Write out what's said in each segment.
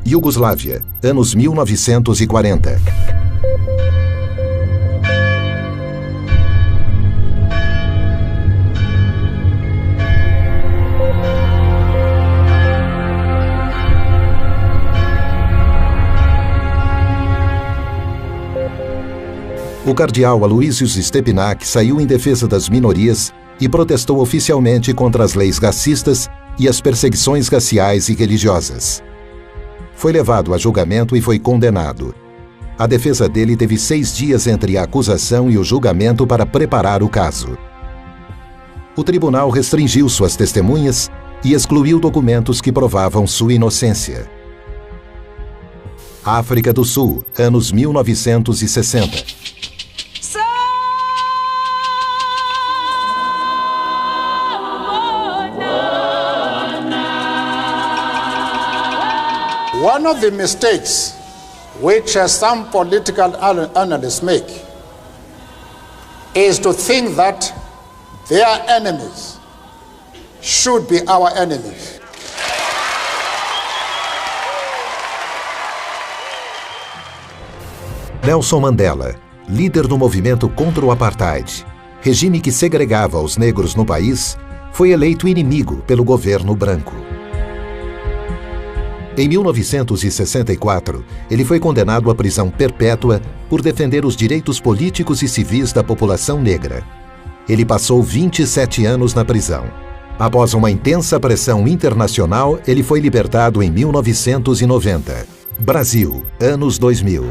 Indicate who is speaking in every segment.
Speaker 1: Iugoslávia, anos 1940. O cardeal Aloysius Stepinac saiu em defesa das minorias e protestou oficialmente contra as leis racistas e as perseguições raciais e religiosas. Foi levado a julgamento e foi condenado. A defesa dele teve 6 dias entre a acusação e o julgamento para preparar o caso. O tribunal restringiu suas testemunhas e excluiu documentos que provavam sua inocência. África do Sul, anos 1960.
Speaker 2: One of the mistakes which some political analysts make is to think that their enemies should be our enemies.
Speaker 1: Nelson Mandela, líder do movimento contra o apartheid, regime que segregava os negros no país, foi eleito inimigo pelo governo branco. Em 1964, ele foi condenado à prisão perpétua por defender os direitos políticos e civis da população negra. Ele passou 27 anos na prisão. Após uma intensa pressão internacional, ele foi libertado em 1990. Brasil, anos 2000.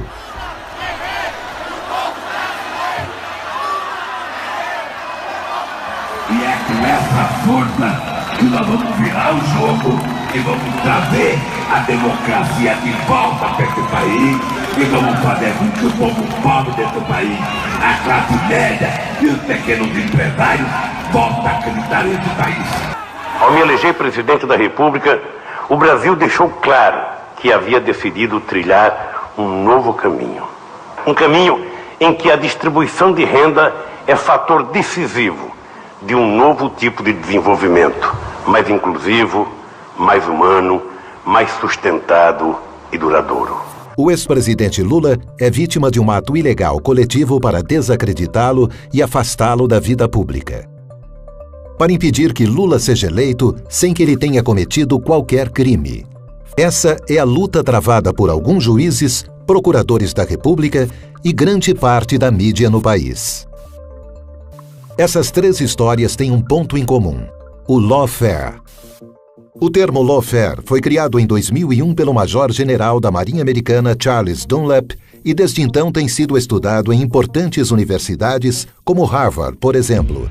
Speaker 3: E é com essa força que nós vamos virar o jogo e vamos trazer a democracia de volta para esse país e vamos fazer com que o povo pobre desse país, a classe média e os pequenos empresários voltem a acreditar nesse país.
Speaker 4: Ao me eleger presidente da República, o Brasil deixou claro que havia decidido trilhar um novo caminho. Um caminho em que a distribuição de renda é fator decisivo de um novo tipo de desenvolvimento, mais inclusivo, mais humano, mais sustentado e duradouro.
Speaker 1: O ex-presidente Lula é vítima de um ato ilegal coletivo para desacreditá-lo e afastá-lo da vida pública. Para impedir que Lula seja eleito sem que ele tenha cometido qualquer crime. Essa é a luta travada por alguns juízes, procuradores da República e grande parte da mídia no país. Essas 3 histórias têm um ponto em comum: o lawfare. O termo lawfare foi criado em 2001 pelo major-general da Marinha Americana Charles Dunlap e desde então tem sido estudado em importantes universidades como Harvard, por exemplo.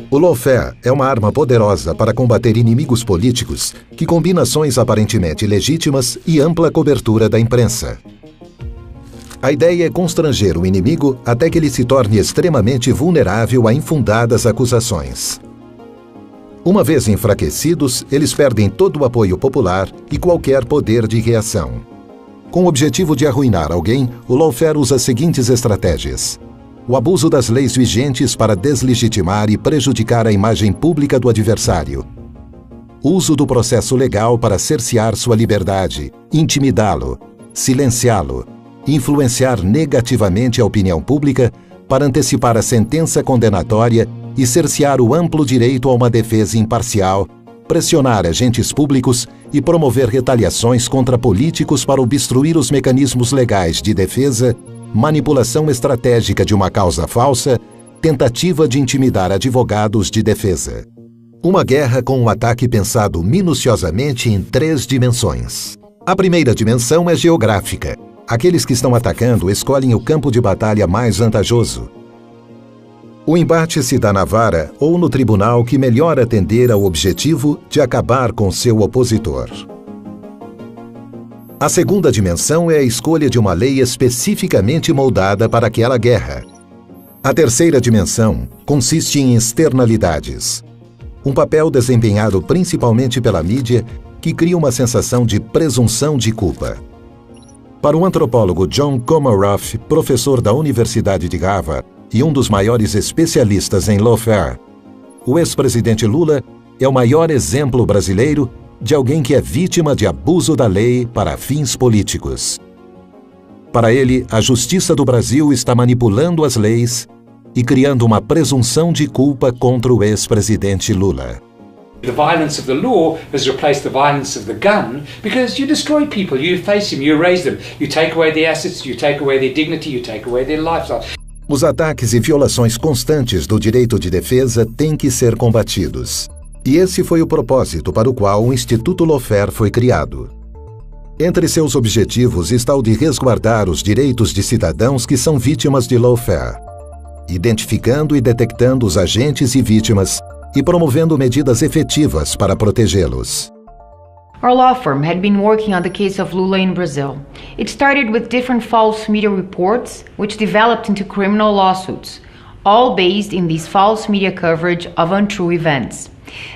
Speaker 1: O lawfare é uma arma poderosa para combater inimigos políticos que combina ações aparentemente legítimas e ampla cobertura da imprensa. A ideia é constranger o inimigo até que ele se torne extremamente vulnerável a infundadas acusações. Uma vez enfraquecidos, eles perdem todo o apoio popular e qualquer poder de reação. Com o objetivo de arruinar alguém, o lawfare usa as seguintes estratégias: o abuso das leis vigentes para deslegitimar e prejudicar a imagem pública do adversário, uso do processo legal para cercear sua liberdade, intimidá-lo, silenciá-lo, influenciar negativamente a opinião pública para antecipar a sentença condenatória e cercear o amplo direito a uma defesa imparcial, pressionar agentes públicos e promover retaliações contra políticos para obstruir os mecanismos legais de defesa, manipulação estratégica de uma causa falsa, tentativa de intimidar advogados de defesa. Uma guerra com um ataque pensado minuciosamente em 3 dimensões. A primeira dimensão é geográfica. Aqueles que estão atacando escolhem o campo de batalha mais vantajoso. O embate se dá na vara ou no tribunal que melhor atender ao objetivo de acabar com seu opositor. A segunda dimensão é a escolha de uma lei especificamente moldada para aquela guerra. A terceira dimensão consiste em externalidades. Um papel desempenhado principalmente pela mídia que cria uma sensação de presunção de culpa. Para o antropólogo John Comaroff, professor da Universidade de Harvard e um dos maiores especialistas em lawfare, O ex-presidente Lula é o maior exemplo brasileiro de alguém que é vítima de abuso da lei para fins políticos. Para ele, a justiça do Brasil está manipulando as leis e criando uma presunção de culpa contra o ex-presidente Lula.
Speaker 5: The violence of the law has replaced the violence of the gun because you destroy people, you efface them, you erase them, you take away their assets, you take away their dignity, you take away their lifestyle.
Speaker 1: Os ataques e violações constantes do direito de defesa têm que ser combatidos. E esse foi o propósito para o qual o Instituto Lawfare foi criado. Entre seus objetivos está o de resguardar os direitos de cidadãos que são vítimas de lawfare, identificando e detectando os agentes e vítimas e promovendo medidas efetivas para protegê-los.
Speaker 6: Our law firm had been working on the case of Lula in Brazil. It started with different false media reports, which developed into criminal lawsuits, all based in this false media coverage of untrue events.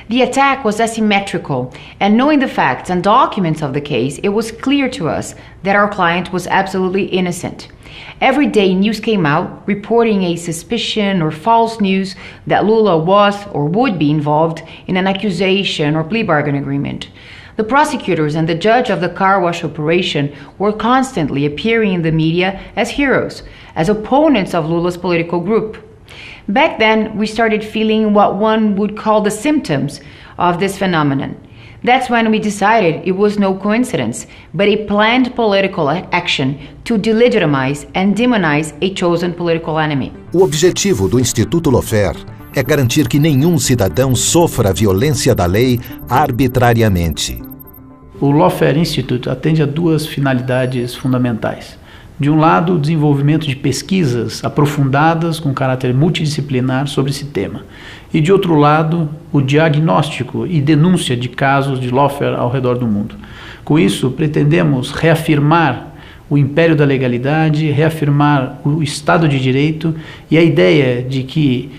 Speaker 6: The attack was asymmetrical, and knowing the facts and documents of the case, it was clear to us that our client was absolutely innocent. Every day news came out reporting a suspicion or false news that Lula was or would be involved in an accusation or plea bargain agreement. The prosecutors and the judge of the car wash operation were constantly appearing in the media as heroes, as opponents of Lula's political group. Back then, we started feeling what one would call the symptoms of this phenomenon. That's when we decided it was no coincidence, but a planned political action to delegitimize and demonize a chosen political enemy.
Speaker 1: O objetivo do Instituto Lawfare é garantir que nenhum cidadão sofra a violência da lei arbitrariamente.
Speaker 7: O Lawfare Institute atende a duas finalidades fundamentais. De um lado, o desenvolvimento de pesquisas aprofundadas com caráter multidisciplinar sobre esse tema. E de outro lado, o diagnóstico e denúncia de casos de lawfare ao redor do mundo. Com isso, pretendemos reafirmar o império da legalidade, reafirmar o Estado de Direito e a ideia de que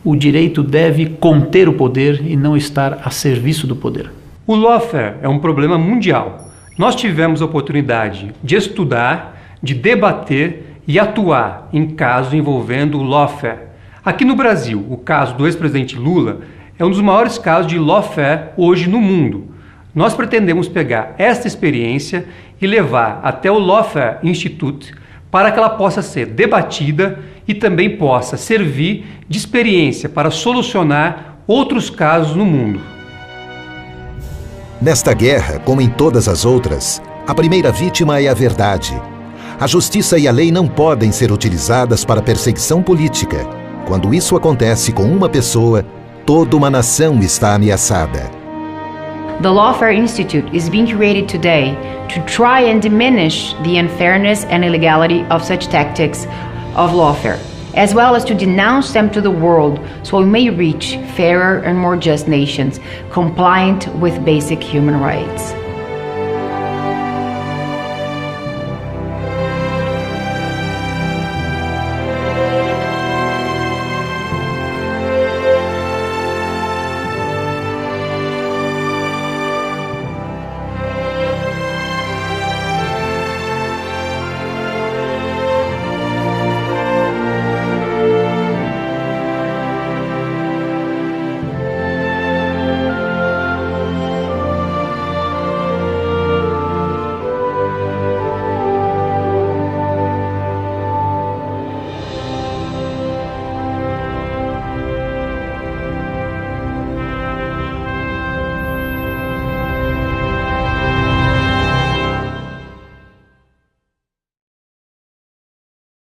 Speaker 7: o direito deve conter o poder e não estar a serviço do poder.
Speaker 8: O lawfare é um problema mundial. Nós tivemos a oportunidade de estudar, de debater e atuar em casos envolvendo o lawfare. Aqui no Brasil, o caso do ex-presidente Lula é um dos maiores casos de lawfare hoje no mundo. Nós pretendemos pegar esta experiência e levar até o Lawfare Institute para que ela possa ser debatida e também possa servir de experiência para solucionar outros casos no mundo.
Speaker 1: Nesta guerra, como em todas as outras, a primeira vítima é a verdade. A justiça e a lei não podem ser utilizadas para perseguição política. Quando isso acontece com uma pessoa, toda uma nação está ameaçada.
Speaker 6: The Lawfare Institute is being created today to try and diminish the unfairness and illegality of such tactics of lawfare, as well as to denounce them to the world so we may reach fairer and more just nations compliant with basic human rights.